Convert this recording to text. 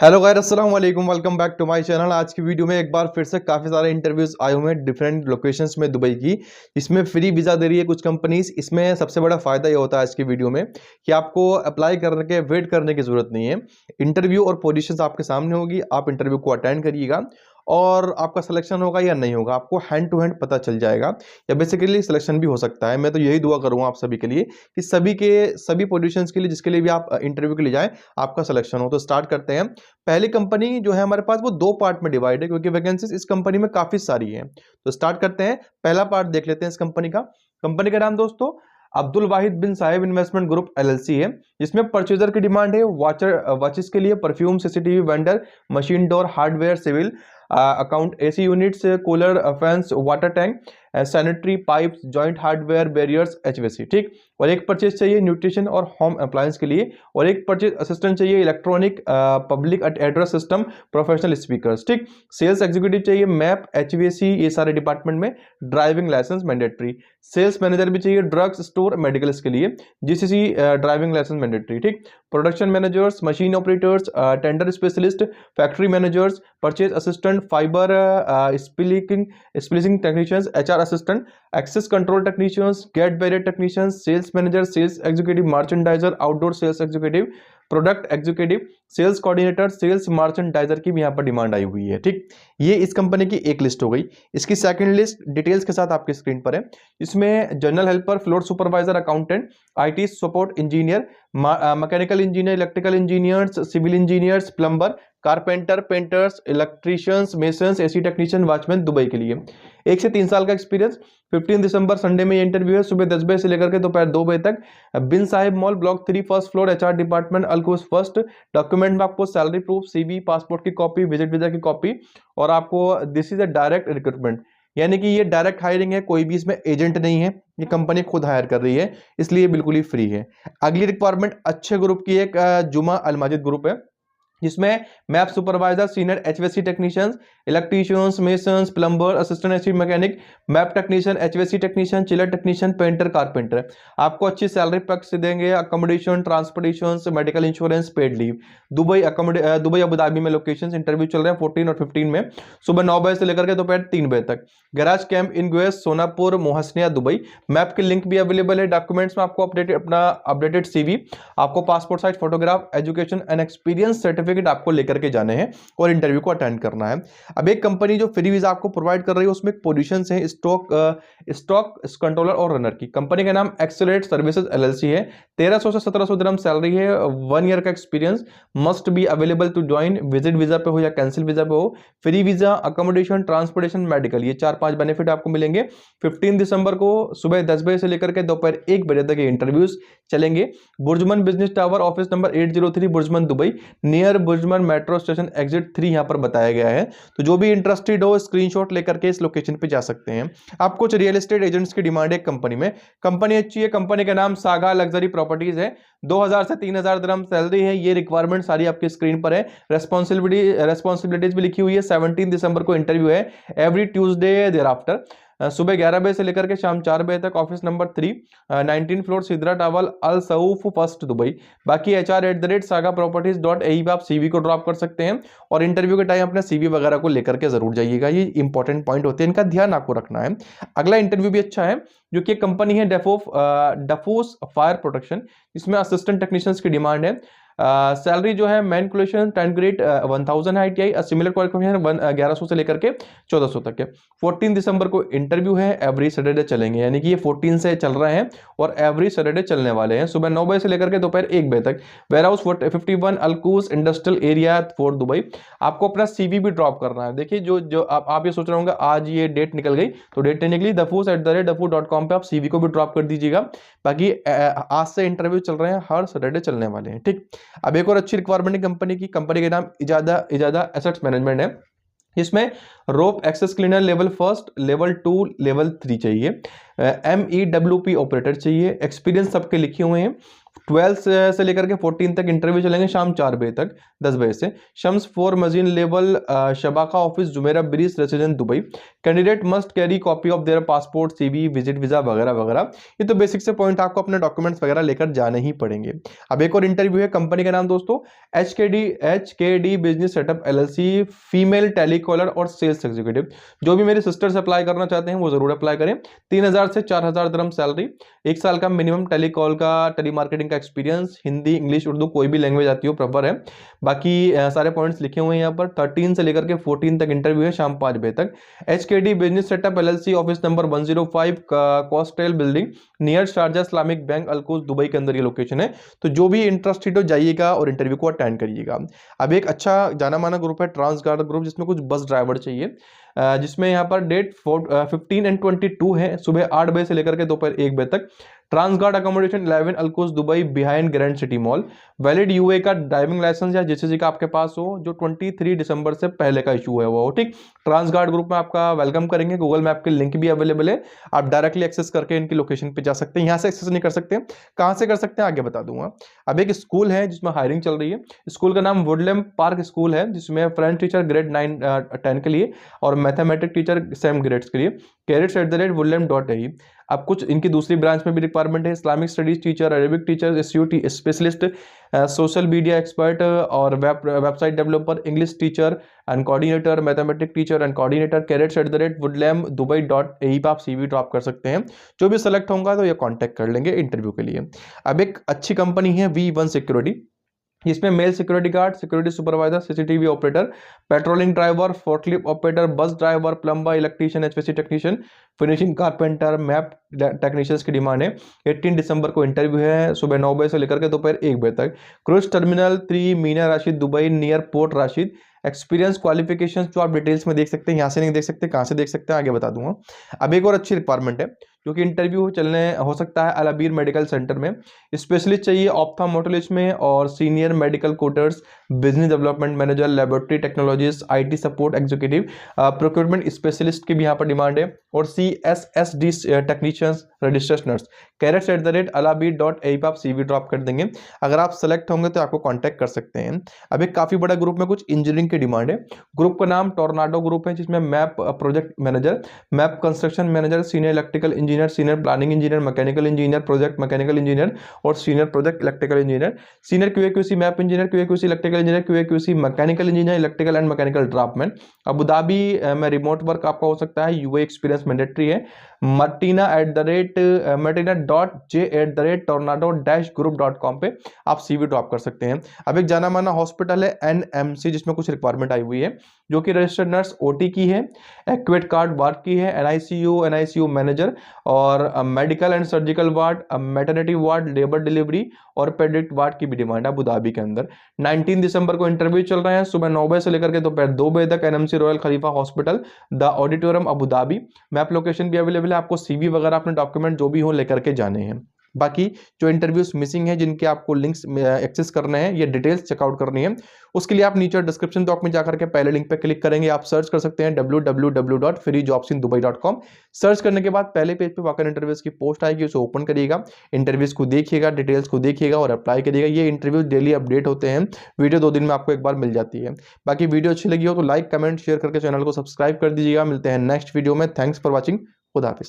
Hello guys, अस्सलाम वालेकुम। Welcome back to my channel. आज की वीडियो में एक बार फिर से काफ़ी सारे इंटरव्यूज़ आए हुए हैं डिफरेंट लोकेशंस में दुबई की। इसमें फ्री वीज़ा दे रही है कुछ कंपनीज। इसमें सबसे बड़ा फ़ायदा ये होता है आज की वीडियो में कि आपको अप्लाई करने के वेट करने की ज़रूरत नहीं है। इंटरव्यू और पोजीशंस आपके सामने होगी, आप इंटरव्यू को अटेंड करिएगा और आपका सिलेक्शन होगा या नहीं होगा आपको हैंड टू हैंड पता चल जाएगा, या बेसिकली सिलेक्शन भी हो सकता है। मैं तो यही दुआ करूँगा आप सभी के लिए कि सभी पोजीशंस के लिए जिसके लिए भी आप इंटरव्यू के लिए जाएँ, आपका सिलेक्शन हो। तो स्टार्ट करते हैं। पहली कंपनी जो है हमारे पास वो 2 पार्ट में डिवाइड है, क्योंकि वैकेंसीज इस कंपनी में काफ़ी सारी हैं। तो स्टार्ट करते हैं, पहला पार्ट देख लेते हैं इस कंपनी का। कंपनी का नाम दोस्तों Abdul Wahid bin Sahib investment group LLC है, जिसमें परचेजर की डिमांड है वॉचेस के लिए, perfume, CCTV vendor, machine door, hardware, civil account, AC units, cooler, fans, water tank, sanitary pipes, joint hardware, barriers, HVC. ठीक। और एक परचेज चाहिए न्यूट्रिशन और होम अप्लायंस के लिए, और एक परचेज असिस्टेंट चाहिए electronic public address system professional speakers. ठीक। सेल्स एग्जीक्यूटिव चाहिए मैप, एचवीसी, ये सारे डिपार्टमेंट में। Driving licence mandatory. Sales manager भी चाहिए ड्रग्स स्टोर मेडिकल्स के लिए, जीसीसी ड्राइविंग लाइसेंस मैंडेटरी। ठीक। Production managers, machine operators, tender specialist, factory managers, purchase assistant, fibre splicing technicians, HR assistant, access control technicians, gate barrier technicians, sales manager, sales executive, merchandiser, outdoor sales executive, product executive, sales coordinator, sales merchandiser की भी यहाँ पर demand आई हुई है। ठीक। ये इस company की एक लिस्ट हो गई। इसकी सेकंड लिस्ट डिटेल्स के साथ आपकी स्क्रीन पर है। इसमें general helper, floor supervisor, accountant, IT support engineer, mechanical engineer, electrical engineers, civil engineers, plumber, carpenter, painters, electricians, masons, AC technician, watchman Dubai के लिए। 1 से 3 साल का एक्सपीरियंस। 15 दिसंबर संडे में ये इंटरव्यू है, सुबह 10 बजे से लेकर के दोपहर 2 बजे तक। Bin Sahib mall, block 3, first floor, HR department, Al Quoz first. Document में आपको सैलरी प्रूफ, सीवी, पासपोर्ट की कॉपी, विजिट वीजा की कॉपी, और आपको this is a direct recruitment, यानी कि ये डायरेक्ट हायरिंग है, कोई भी इसमें एजेंट नहीं है, ये कंपनी खुद हायर कर रही है, इसलिए बिल्कुल ही फ्री है। अगली रिक्वायरमेंट अच्छे ग्रुप की एक जुमा अल माजिद ग्रुप है, जिसमें map supervisor, senior HVC technicians, electricians, masons, plumber, assistant AC mechanic, map technician, HVC technician, chiller technician, painter, carpenter. आपको अच्छी सैलरी पैक से देंगे, accommodation, transportation, medical insurance, paid leave. Dubai Abu Dhabi में location interview चल रहे हैं 14 और 15 में, सुबह 9 बजे से लेकर के दोपहर 3 बजे तक। Garage camp in Quoz, Sonapur, Muhaisnah, Dubai. Map के लिंक भी अवेलेबल है। डॉक्यूमेंट्स में आपको अपडेटेड सीवी, आपको passport size photograph, education and experience certificate आपको लेकर के जाने हैं और इंटरव्यू को अटेंड करना है। अब एक कंपनी जो फ्री वीजा आपको प्रोवाइड कर रही है, उसमें पोजीशंस हैं स्टॉक कंट्रोलर और रनर की। कंपनी का नाम एक्सेलरेट सर्विसेज एलएलसी है। 1300 से 1700 दिरहम सैलरी है। 1 ईयर का experience, must be available to join, visit visa पे हो या कैंसिल वीजा पे हो। Free visa, accommodation, transportation, medical, ये 4-5 बेनिफिट आपको मिलेंगे। 15 दिसंबर को सुबह 10 बजे से लेकर के दोपहर 1 बजे तक ये इंटरव्यूज चलेंगे। BurJuman business tower, office number 803, BurJuman Dubai, near BurJuman metro station, exit 3 यहां पर बताया गया है। तो जो भी इंटरेस्टेड हो, स्क्रीनशॉट लेकर के इस लोकेशन पे जा सकते हैं। आप कुछ रियल एस्टेट एजेंट्स की डिमांड है कंपनी में। कंपनी अच्छी है, कंपनी का नाम सागा लग्जरी प्रॉपर्टीज है। 2000 से 3000 दिरहम सैलरी है। ये रिक्वायरमेंट सारी आपकी स्क्रीन पर है। रेस्पॉन्सिबिलिटीज भी लिखी हुई है। 17 दिसंबर को इंटरव्यू है, एवरी ट्यूसडे देयर आफ्टर, सुबह 11 बजे से लेकर के शाम 4 बजे तक। Office number 3, 19 floor, Sidra tower, Al Sufouh first, Dubai. बाकी hr@saga-properties.ae पे आप सीवी को ड्रॉप कर सकते हैं, और इंटरव्यू के टाइम अपना सीवी वगैरह को लेकर के जरूर जाइएगा। ये इंपॉर्टेंट पॉइंट होते हैं, इनका ध्यान आपको रखना है। अगला इंटरव्यू भी अच्छा है, जो कि कंपनी है डफोस फायर प्रोटेक्शन, इसमें असिस्टेंट टेक्नीशियंस की डिमांड है। सैलरी जो है manipulation 10 grade 1000 ITI, similar qualification 1100 से लेकर के 1400 तक है। 14 दिसंबर को इंटरव्यू है, एवरी सैटरडे चलेंगे, यानी कि ये 14 से चल रहे हैं और एवरी सैटरडे चलने वाले हैं, सुबह 9 बजे से लेकर के दोपहर 1 बजे तक। Warehouse 51 Al Quoz industrial area 4 Dubai. आपको अपना सीवी भी ड्रॉप करना है। देखिए जो आप ये सोच रहे होंगे आज ये डेट निकल गई, तो डेट नहीं निकली। dafus@dafus.com पे आप सीवी को भी ड्रॉप कर दीजिएगा। बाकी आज से इंटरव्यू चल रहे हैं, हर सैटरडे चलने वाले हैं। ठीक। अब एक और अच्छी रिक्वायरमेंट है कंपनी के नाम इजादा एसेट्स मैनेजमेंट है। इसमें rope access cleaner level 1, level 2, level 3 चाहिए। MEWP ऑपरेटर चाहिए। एक्सपीरियंस सबके लिखे हुए हैं। 12 से लेकर के 14 तक इंटरव्यू चलेंगे शाम 4 बजे तक, 10 बजे से। Shams 4 mezzanine level, Shabaka office, Jumeirah beach, residence Dubai. Candidate must carry copy of their passport, CV, visit visa वगैरह वगैरह। ये तो बेसिक से पॉइंट, आपको अपने डॉक्यूमेंट्स वगैरह लेकर जाने ही पड़ेंगे। अब एक और इंटरव्यू है, कंपनी का नाम दोस्तों HKD business setup LLC, female telecaller और सेल्स एग्जीक्यूटिव। जो भी मेरे सिस्टर्स अप्लाई करना चाहते हैं वो जरूर अप्लाई करें। 3000 से 4000 दिरहम सैलरी, 1 साल का मिनिमम टेलीकॉल का, टेलीमार्केटिंग का एक्सपीरियंस, हिंदी इंग्लिश उर्दू कोई भी लैंग्वेज आती हो प्रॉपर है। बाकी सारे पॉइंट्स लिखे हुए हैं यहाँ पर। 13 से लेकर के 14 तक इंटरव्यू है शाम 5 बजे तक। HKD business setup LLC, office number 105 कॉस्टेल building, near Sharjah Islamic Bank, Al Quoz Dubai के अंदर ये लोकेशन है। तो जो भी इंटरेस्टेड हो जाइएगा और इंटरव्यू को अटेंड करिएगा। अब एक अच्छा जाना माना ग्रुप है ट्रांसगार्ड ग्रुप, जिसमें कुछ बस ड्राइवर चाहिए, जिसमें यहाँ पर डेट 15 और 22 है, सुबह 8 बजे से लेकर के दोपहर 1 बजे तक। Transguard accommodation 11 Al Quoz Dubai behind grand city mall. Valid UAE का ड्राइविंग लाइसेंस या जीसीसी का आपके पास हो, जो 23 दिसंबर से पहले का इशू है वो हो, ठीक। ट्रांसगार्ड ग्रुप में आपका वेलकम करेंगे। गूगल मैप के लिंक भी अवेलेबल है, आप डायरेक्टली एक्सेस करके इनकी लोकेशन पे जा सकते हैं। यहाँ से एक्सेस नहीं कर सकते, कहाँ से कर सकते हैं आगे बता दूंगा। अब एक स्कूल है जिसमें हायरिंग चल रही है। स्कूल का नाम वुडलैम्प पार्क स्कूल है, जिसमें फ्रेंच टीचर ग्रेड 9-10 के लिए और मैथमेटिक्स टीचर सेम ग्रेड्स के लिए। carrots@woodlamp.ai। अब कुछ इनकी दूसरी ब्रांच में भी रिक्वायरमेंट है, Islamic studies teacher, Arabic teacher, SUT specialist, social media expert और website developer, English teacher and coordinator, mathematics teacher and coordinator. carrots@woodlamp.dubai.ai पे आप CV ड्रॉप कर सकते हैं। जो भी सेलेक्ट होगा तो ये कांटेक्ट कर लेंगे इंटरव्यू के लिए। अब एक अच्छी कंपनी है V1 सिक्योरिटी, इसमें male security guard, security supervisor, CCTV operator, patrolling driver, forklift operator, bus driver, plumber, electrician, HVAC technician, finishing carpenter, MEP technicians की डिमांड है। 18 दिसंबर को इंटरव्यू है, सुबह 9 बजे से लेकर के दोपहर 1 बजे तक। Cruise terminal 3 Meena Rashid Dubai near port Rashid. Experience qualification जो आप डिटेल्स में देख सकते हैं, यहाँ से नहीं देख सकते, कहाँ से देख सकते हैं आगे बता दूंगा। अब एक और अच्छी रिक्वायरमेंट है, क्योंकि इंटरव्यू चलने हो सकता है अलाबीर मेडिकल सेंटर में। स्पेशलिस्ट चाहिए ऑप्थाल्मोलॉजिस्ट में और senior medical coders, business development manager, laboratory technologist, IT support executive, procurement specialist की भी यहाँ पर डिमांड है और CSSD technicians, registered nurse. carrots@alabir.ai पे आप CV ड्रॉप कर देंगे। अगर आप सेलेक्ट होंगे तो आपको कॉन्टैक्ट कर सकते हैं। अब एक काफी बड़ा ग्रुप में कुछ इंजीनियरिंग की डिमांड है। ग्रुप का नाम टोर्नाडो ग्रुप है, जिसमें MEP project manager, MEP construction manager, senior electrical engineer, senior planning engineer, mechanical engineer, project mechanical engineer और senior project electrical engineer, senior QA/QC MEP engineer, QA/QC electrical engineer, QA/QC mechanical engineer, electrical and mechanical draughtsman. Abu Dhabi में remote work आपका हो सकता है, UA experience mandatory है। martina@j@tornado-group.com पे आप CV drop कर सकते हैं। अब एक जाना माना हॉस्पिटल है NMC, जिसमें कुछ रिक्वायरमेंट आई हुई है, जो कि रजिस्टर्ड नर्स OT की है, एक्वेट कार्ड वार्ड की है, NICU मैनेजर और medical and surgical ward, maternity ward, labour delivery और पेडिक वार्ड की भी डिमांड है अबू धाबी के अंदर। 19 दिसंबर को इंटरव्यू चल रहे हैं, सुबह 9 बजे से लेकर के दोपहर 2 बजे तक। NMC royal Khalifa hospital, the auditorium Abu Dhabi. Map location भी अवेलेबल है, आपको CV वगैरह अपने डॉक्यूमेंट जो भी हो लेकर के जाने हैं। बाकी जो इंटरव्यूज मिसिंग है, जिनके आपको लिंक्स एक्सेस करने हैं, ये डिटेल्स चेकआउट करनी है, उसके लिए आप नीचे डिस्क्रिप्शन बॉक्स में जाकर के पहले लिंक पे क्लिक करेंगे। आप सर्च कर सकते हैं www.freejobsindubai.com। सर्च करने के बाद पहले पेज पे वाकई इंटरव्यूज की पोस्ट आएगी, उसे ओपन करिएगा, इंटरव्यूज को देखिएगा, डिटेल्स को देखिएगा और अप्लाई करिएगा। ये इंटरव्यूज डेली अपडेट होते हैं, वीडियो 2 दिन में आपको एक बार मिल जाती है। बाकी वीडियो अच्छी लगी हो तो लाइक कमेंट शेयर करके चैनल को सब्सक्राइब कर दीजिएगा। मिलते हैं नेक्स्ट वीडियो में। Thanks for watching. खुदा हाफिज।